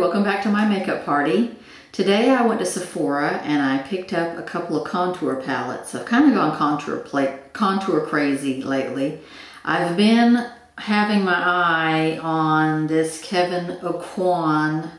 welcome back to my makeup party. Today I went to Sephora and I picked up a couple of contour palettes. I've kind of gone contour crazy lately. I've been having my eye on this Kevyn Aucoin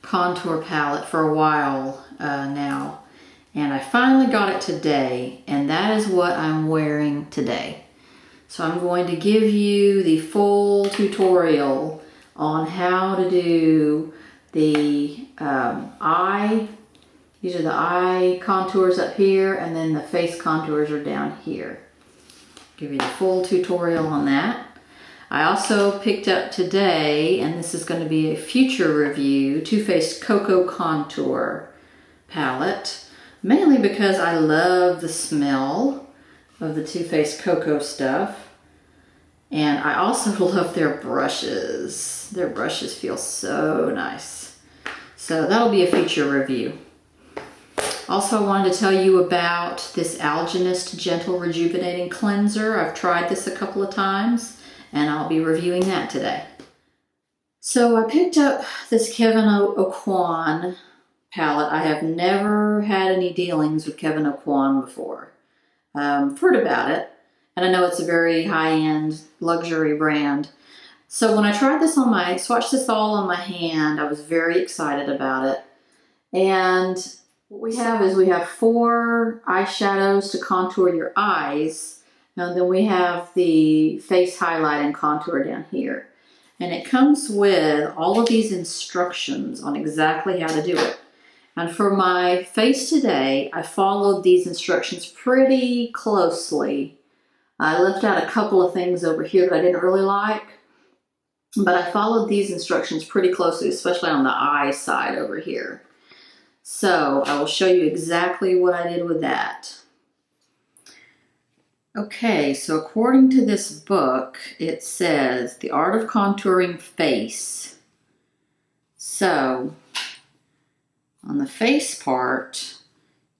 contour palette for a while now. And I finally got it today, and that is what I'm wearing today. So I'm going to give you the full tutorial on how to do the eye. These are the eye contours up here, and then the face contours are down here. Give you the full tutorial on that. I also picked up today, and this is going to be a future review, Too Faced Cocoa Contour palette. Mainly because I love the smell of the Too Faced Cocoa stuff. And I also love their brushes. Their brushes feel so nice. So that'll be a feature review. Also, I wanted to tell you about this Algenist Gentle Rejuvenating Cleanser. I've tried this a couple of times, and I'll be reviewing that today. So I picked up this Kevyn Aucoin palette. I have never had any dealings with Kevyn Aucoin before. Heard about it, and I know it's a very high-end luxury brand. So when I tried this on swatched this all on my hand, I was very excited about it. And what we have is we have 4 eyeshadows to contour your eyes, and then we have the face highlight and contour down here. And it comes with all of these instructions on exactly how to do it. And for my face today, I followed these instructions pretty closely. I left out a couple of things over here that I didn't really like, but I followed these instructions pretty closely, especially on the eye side over here. So I will show you exactly what I did with that. Okay, so according to this book, it says The Art of Contouring Face. So on the face part,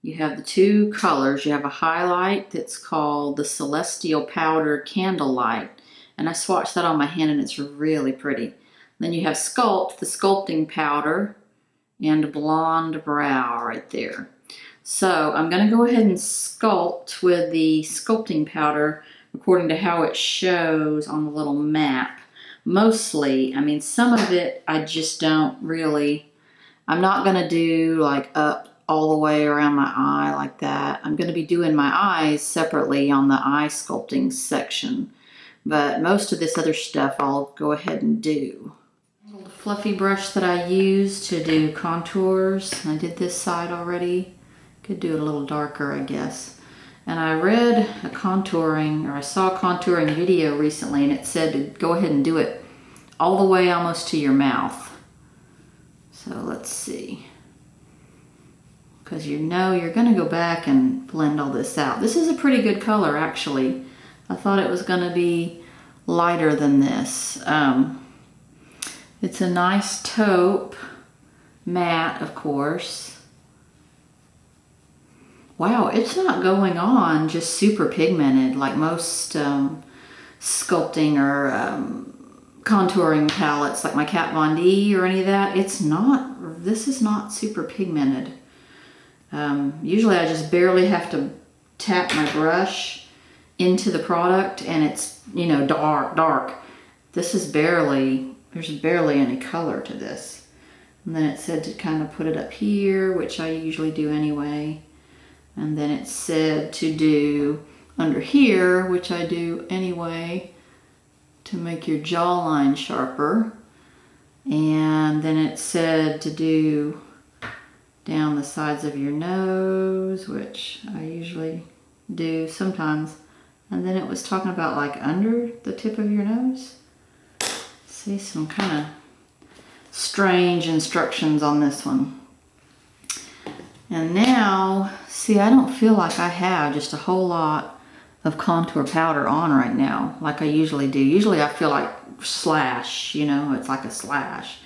you have the 2 colors. You have a highlight that's called the Celestial Powder Candlelight, and I swatched that on my hand and it's really pretty. Then you have Sculpt, the sculpting powder, and Blonde Brow right there. So I'm going to go ahead and sculpt with the sculpting powder according to how it shows on the little map. Mostly, I mean, some of it I just don't really. I'm not going to do like up all the way around my eye like that. I'm going to be doing my eyes separately on the eye sculpting section. But most of this other stuff I'll go ahead and do. The fluffy brush that I use to do contours. I did this side already. Could do it a little darker, I guess. And I read a contouring, or I saw a contouring video recently, and it said to go ahead and do it all the way almost to your mouth. So let's see, because you know you're going to go back and blend all this out. This is a pretty good color, actually. I thought it was going to be lighter than this. It's a nice taupe, matte, of course. Wow, it's not going on just super pigmented like most sculpting or contouring palettes like my Kat Von D or any of that. It's not, this is not super pigmented. Usually I just barely have to tap my brush into the product and it's, you know, dark. This is barely, there's barely any color to this. And then it said to kind of put it up here, which I usually do anyway. And then it said to do under here, which I do anyway, to make your jawline sharper. And then it said to do down the sides of your nose, which I usually do sometimes. And then it was talking about like under the tip of your nose. See, some kind of strange instructions on this one. And now, see, I don't feel like I have just a whole lot of contour powder on right now like I usually do. Usually I feel like slash, you know, it's like a slash.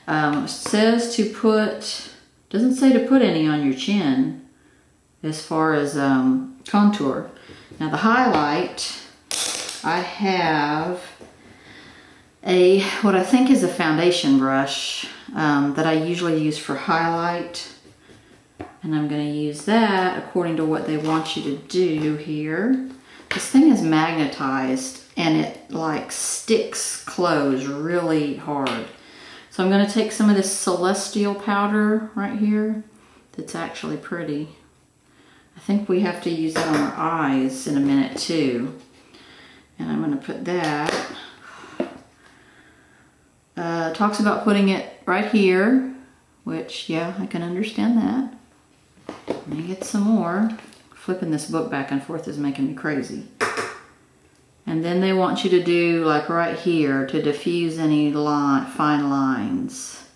It says to put, doesn't say to put any on your chin as far as contour. Now the highlight, I have what I think is a foundation brush that I usually use for highlight. And I'm going to use that according to what they want you to do here. This thing is magnetized and it like sticks closed really hard. So I'm going to take some of this celestial powder right here that's actually pretty. I think we have to use that on our eyes in a minute too. And I'm going to put that. Talks about putting it right here, which, yeah, I can understand that. Let me get some more. Flipping this book back and forth is making me crazy. And then they want you to do like right here to diffuse any fine lines.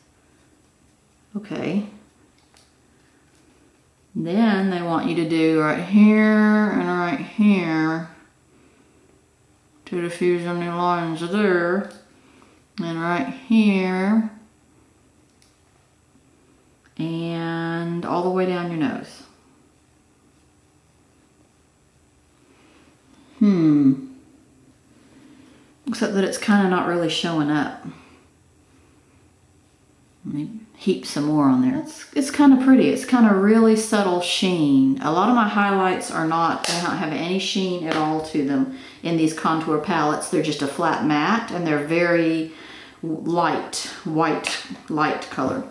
Okay. Then they want you to do right here and right here to diffuse any lines there. And right here. And all the way down your nose. Except that it's kind of not really showing up. Let me heap some more on there. It's kind of pretty. It's kind of really subtle sheen. A lot of my highlights are not, they don't have any sheen at all to them in these contour palettes. They're just a flat matte and they're very light, white, light color.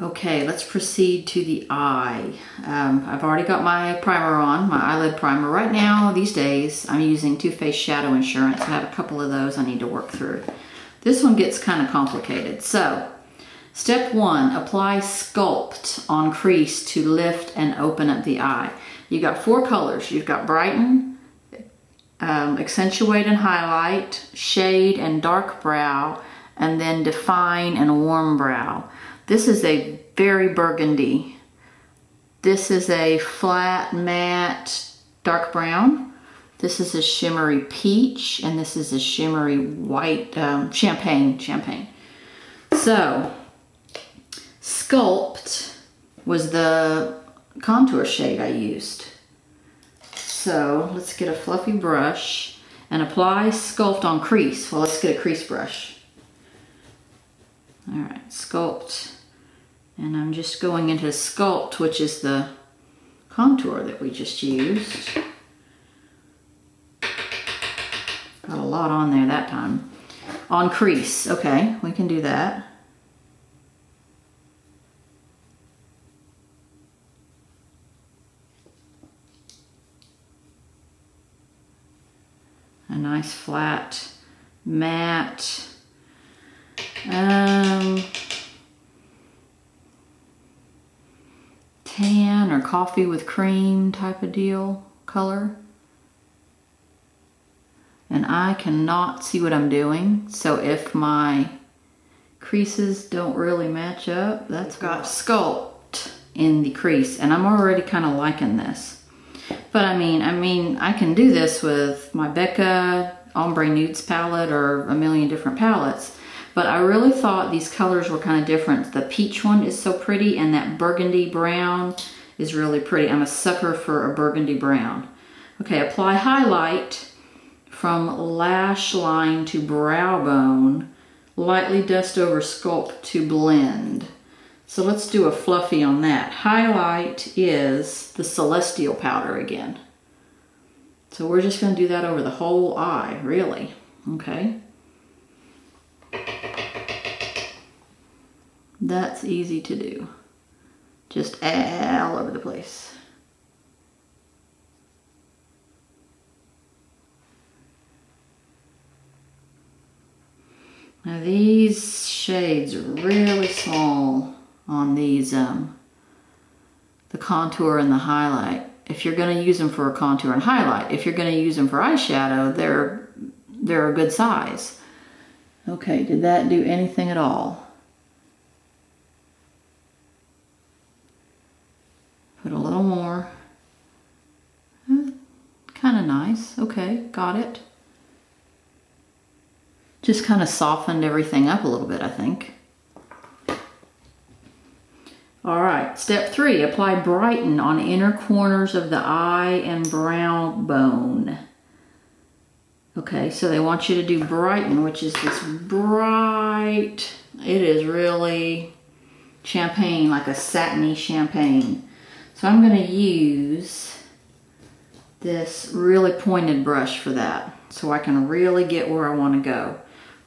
Okay, let's proceed to the eye. I've already got my primer on, my eyelid primer. Right now, these days, I'm using Too Faced Shadow Insurance. I have a couple of those I need to work through. This one gets kind of complicated. So, step 1, apply sculpt on crease to lift and open up the eye. You've got 4 colors. You've got brighten, accentuate and highlight, shade and dark brow, and then define and warm brow. This is a very burgundy. This is a flat matte dark brown. This is a shimmery peach, and this is a shimmery white champagne. So, sculpt was the contour shade I used. So let's get a fluffy brush and apply sculpt on crease. Well, let's get a crease brush. All right, sculpt. And I'm just going into sculpt, which is the contour that we just used. Got a lot on there that time. On crease, okay, we can do that. A nice flat matte. Tan or coffee with cream type of deal color. And I cannot see what I'm doing, so if my creases don't really match up, that's got sculpt in the crease, and I'm already kind of liking this. But I mean, I can do this with my Becca Ombre Nudes palette or a million different palettes. But I really thought these colors were kind of different. The peach one is so pretty, and that burgundy brown is really pretty. I'm a sucker for a burgundy brown. Okay, apply highlight from lash line to brow bone. Lightly dust over sculpt to blend. So let's do a fluffy on that. Highlight is the celestial powder again. So we're just going to do that over the whole eye, really. Okay. That's easy to do. Just all over the place. Now these shades are really small on these, the contour and the highlight. If you're going to use them for a contour and highlight, if you're going to use them for eyeshadow, they're a good size. Okay, did that do anything at all? Put a little more. Kind of nice. Okay, got it. Just kind of softened everything up a little bit, I think. All right, step 3, apply brighten on inner corners of the eye and brow bone. Okay, so they want you to do brighton, which is this bright, it is really champagne, like a satiny champagne. So I'm going to use this really pointed brush for that, so I can really get where I want to go.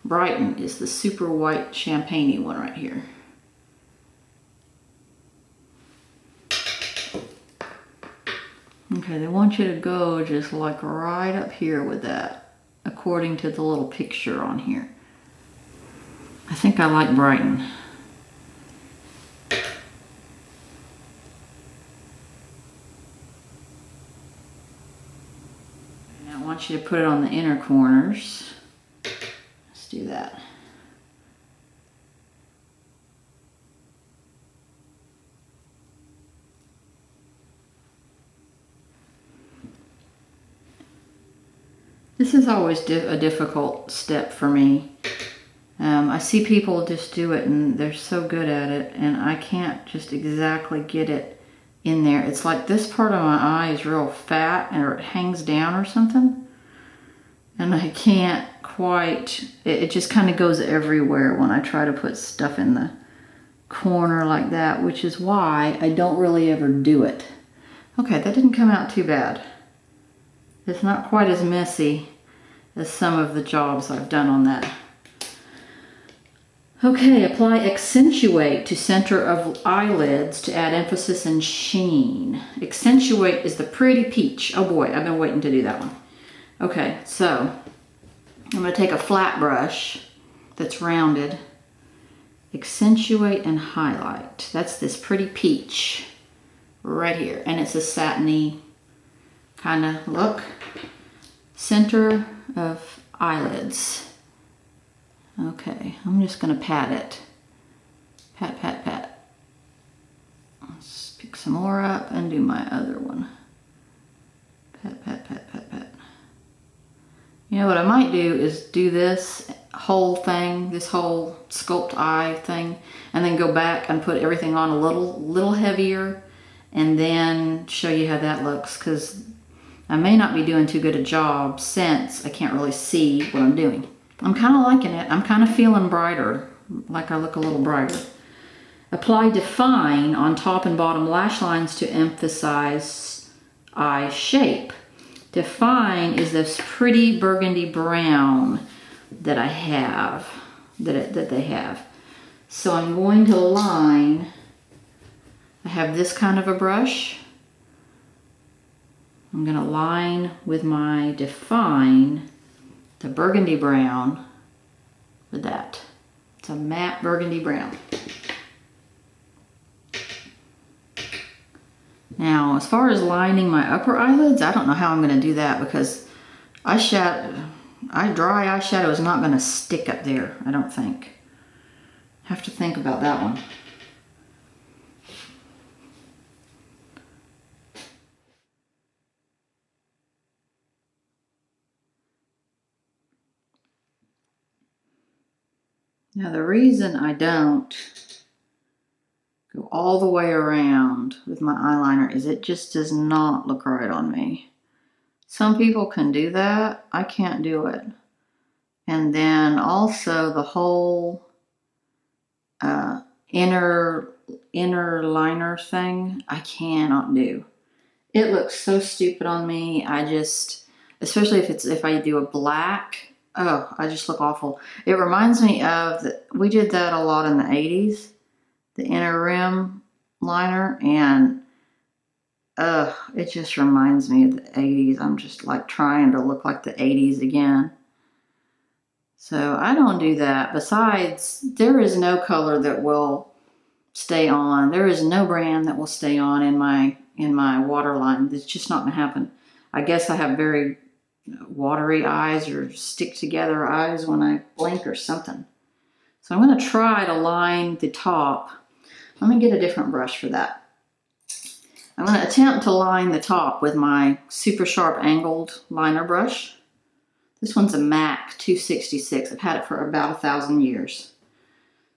Brighton is the super white champagne-y one right here. Okay, they want you to go just like right up here with that, according to the little picture on here. I think I like brighton. Now I want you to put it on the inner corners. Let's do that. This is always a difficult step for me. I see people just do it and they're so good at it, and I can't just exactly get it in there. It's like this part of my eye is real fat or it hangs down or something, and I can't quite, it just kind of goes everywhere when I try to put stuff in the corner like that, which is why I don't really ever do it. Okay, that didn't come out too bad. It's not quite as messy as some of the jobs I've done on that. Okay, apply accentuate to center of eyelids to add emphasis and sheen. Accentuate is the pretty peach. Oh boy, I've been waiting to do that one. Okay, so I'm going to take a flat brush that's rounded, accentuate and highlight. That's this pretty peach right here, and it's a satiny kind of look. Center of eyelids. Okay, I'm just going to pat it. Pat, pat, pat. Let's pick some more up and do my other one. Pat, pat, pat, pat, pat. You know what I might do is do this whole thing, this whole sculpt eye thing, and then go back and put everything on a little heavier, and then show you how that looks, because I may not be doing too good a job since I can't really see what I'm doing. I'm kind of liking it. I'm kind of feeling brighter, like I look a little brighter. Apply defying on top and bottom lash lines to emphasize eye shape. Defying is this pretty burgundy brown that I have, that they have. So I'm going to line, I have this kind of a brush. I'm going to line with my define the burgundy brown with that. It's a matte burgundy brown. Now, as far as lining my upper eyelids, I don't know how I'm going to do that, because dry eyeshadow is not going to stick up there, I don't think. Have to think about that one. Now, the reason I don't go all the way around with my eyeliner is it just does not look right on me. Some people can do that. I can't do it. And then also the whole inner liner thing, I cannot do. It looks so stupid on me. I just, especially if I do a black, oh, I just look awful. It reminds me of, we did that a lot in the 80s, the inner rim liner, and it just reminds me of the 80s. I'm just like trying to look like the 80s again. So I don't do that. Besides, there is no color that will stay on. There is no brand that will stay on in my waterline. It's just not going to happen. I guess I have very watery eyes or stick together eyes when I blink or something. So I'm going to try to line the top. Let me get a different brush for that. I'm going to attempt to line the top with my super sharp angled liner brush. This one's a MAC 266. I've had it for about 1,000 years.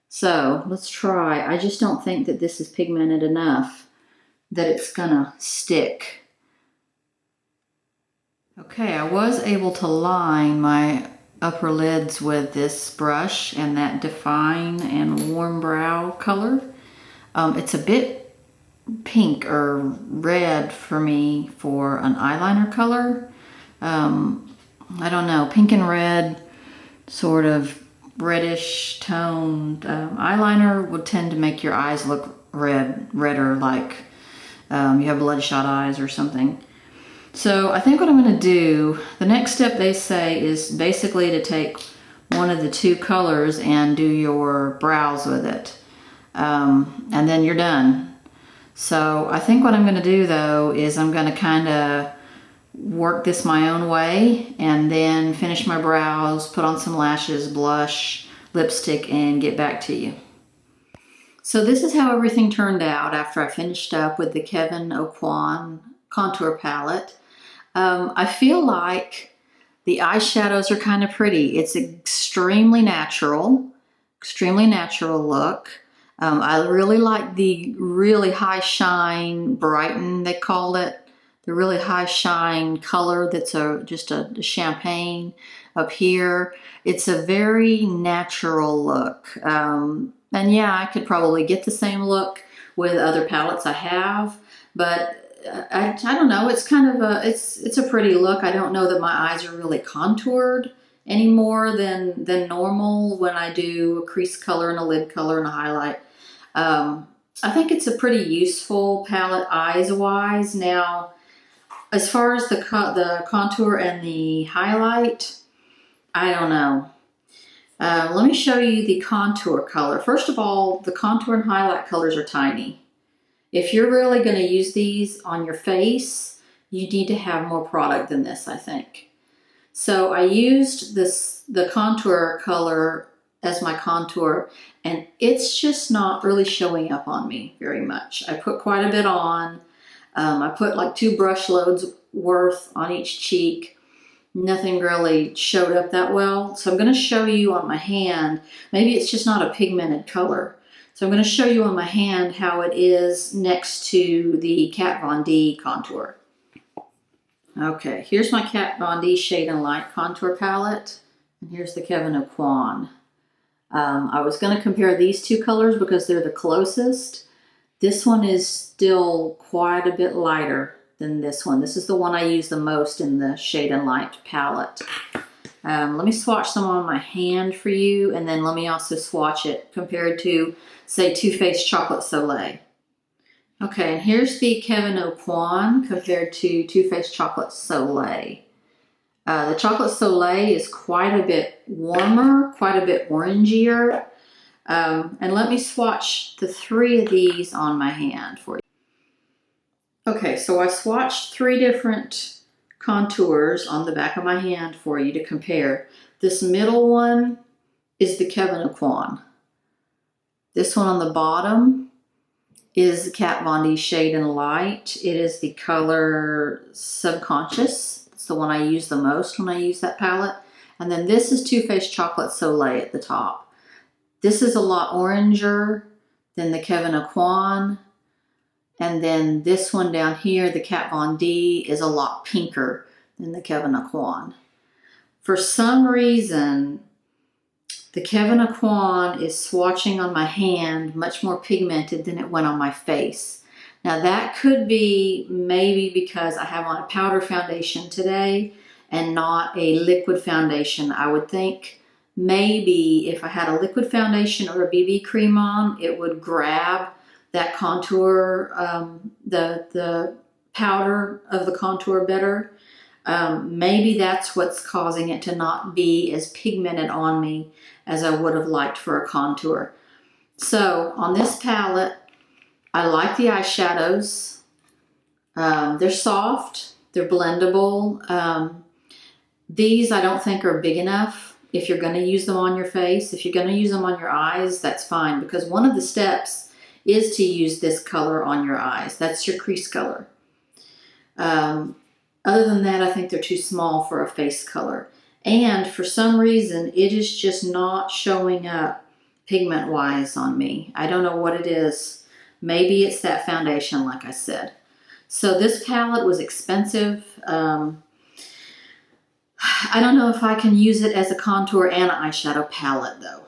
So let's try. I just don't think that this is pigmented enough that it's going to stick. Okay, I was able to line my upper lids with this brush and that defying and warm brow color. It's a bit pink or red for me for an eyeliner color. I don't know, pink and red, sort of reddish toned eyeliner would tend to make your eyes look redder, like you have bloodshot eyes or something. So I think what I'm going to do, the next step they say is basically to take one of the two colors and do your brows with it. And then you're done. So I think what I'm going to do though is I'm going to kind of work this my own way and then finish my brows, put on some lashes, blush, lipstick, and get back to you. So this is how everything turned out after I finished up with the Kevyn Aucoin contour palette. I feel like the eyeshadows are kind of pretty. It's extremely natural look. I really like the really high shine brighton, they called it. The really high shine color that's just a champagne up here. It's a very natural look. And yeah, I could probably get the same look with other palettes I have, but I don't know. It's kind of it's a pretty look. I don't know that my eyes are really contoured any more than normal when I do a crease color and a lid color and a highlight. I think it's a pretty useful palette eyes-wise. Now, as far as the contour and the highlight, I don't know. Let me show you the contour color. First of all, the contour and highlight colors are tiny. If you're really going to use these on your face, you need to have more product than this, I think. So I used the contour color as my contour, and it's just not really showing up on me very much. I put quite a bit on. I put like 2 brush loads worth on each cheek. Nothing really showed up that well. So I'm going to show you on my hand. Maybe it's just not a pigmented color. So I'm going to show you on my hand how it is next to the Kat Von D contour. Okay, here's my Kat Von D Shade and Light contour palette. And here's the Kevyn Aucoin. I was going to compare these two colors because they're the closest. This one is still quite a bit lighter than this one. This is the one I use the most in the Shade and Light palette. Let me swatch some on my hand for you, and then let me also swatch it compared to, say, Too Faced Chocolate Soleil. Okay, and here's the Kevyn Aucoin compared to Too Faced Chocolate Soleil. The Chocolate Soleil is quite a bit warmer, quite a bit orangier. And let me swatch the 3 of these on my hand for you. Okay, so I swatched 3 different contours on the back of my hand for you to compare. This middle one is the Kevyn Aucoin. This one on the bottom is the Kat Von D Shade and Light. It is the color Subconscious. It's the one I use the most when I use that palette. And then this is Too Faced Chocolate Soleil at the top. This is a lot oranger than the Kevyn Aucoin. And then this one down here, the Kat Von D, is a lot pinker than the Kevyn Aucoin. For some reason, the Kevyn Aucoin is swatching on my hand much more pigmented than it went on my face. Now that could be maybe because I have on a powder foundation today and not a liquid foundation. I would think maybe if I had a liquid foundation or a BB cream on, it would grab that contour, the powder of the contour better. Maybe that's what's causing it to not be as pigmented on me as I would have liked for a contour. So on this palette, I like the eyeshadows. They're soft, they're blendable. These I don't think are big enough if you're going to use them on your face. If you're going to use them on your eyes, that's fine, because one of the steps is to use this color on your eyes. That's your crease color. Other than that, I think they're too small for a face color. And for some reason, it is just not showing up pigment-wise on me. I don't know what it is. Maybe it's that foundation, like I said. So this palette was expensive. I don't know if I can use it as a contour and eyeshadow palette though.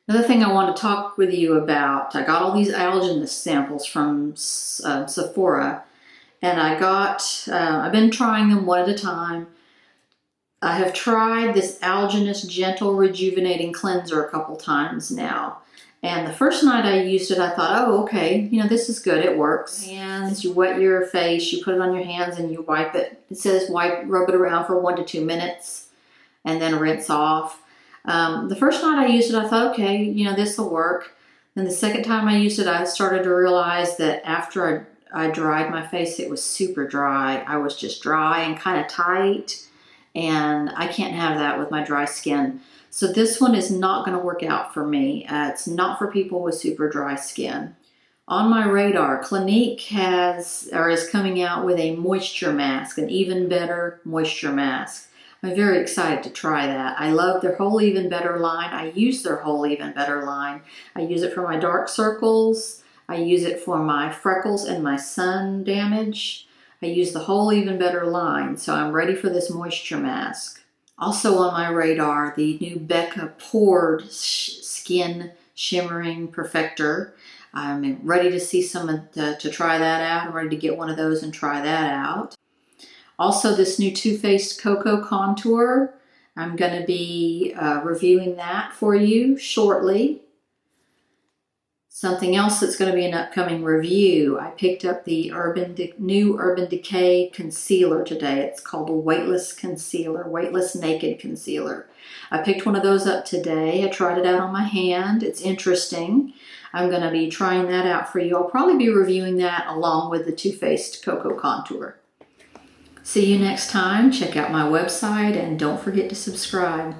Another thing I want to talk with you about, I got all these alginous samples from Sephora, and I've been trying them one at a time. I have tried this alginous gentle rejuvenating cleanser a couple times now. And the first night I used it, I thought, oh, okay, this is good, it works. Hands, you wet your face, you put it on your hands and you wipe it. It says rub it around for 1 to 2 minutes and then rinse off. The first night I used it, I thought, okay, this will work. Then the second time I used it, I started to realize that after I dried my face, it was super dry. I was just dry and kind of tight, and I can't have that with my dry skin. So this one is not going to work out for me. It's not for people with super dry skin. On my radar, Clinique is coming out with a moisture mask, an even better moisture mask. I'm very excited to try that. I love their whole even better line. I use their whole even better line. I use it for my dark circles. I use it for my freckles and my sun damage. I use the whole even better line, so I'm ready for this moisture mask. Also on my radar, the new Becca Poured Skin Shimmering Perfector. I'm ready to see to try that out. I'm ready to get one of those and try that out. Also, this new Too Faced Cocoa Contour. I'm going to be reviewing that for you shortly. Something else that's going to be an upcoming review. I picked up the new Urban Decay Concealer today. It's called a Weightless Concealer, Weightless Naked Concealer. I picked one of those up today. I tried it out on my hand. It's interesting. I'm going to be trying that out for you. I'll probably be reviewing that along with the Too Faced Cocoa Contour. See you next time. Check out my website and don't forget to subscribe.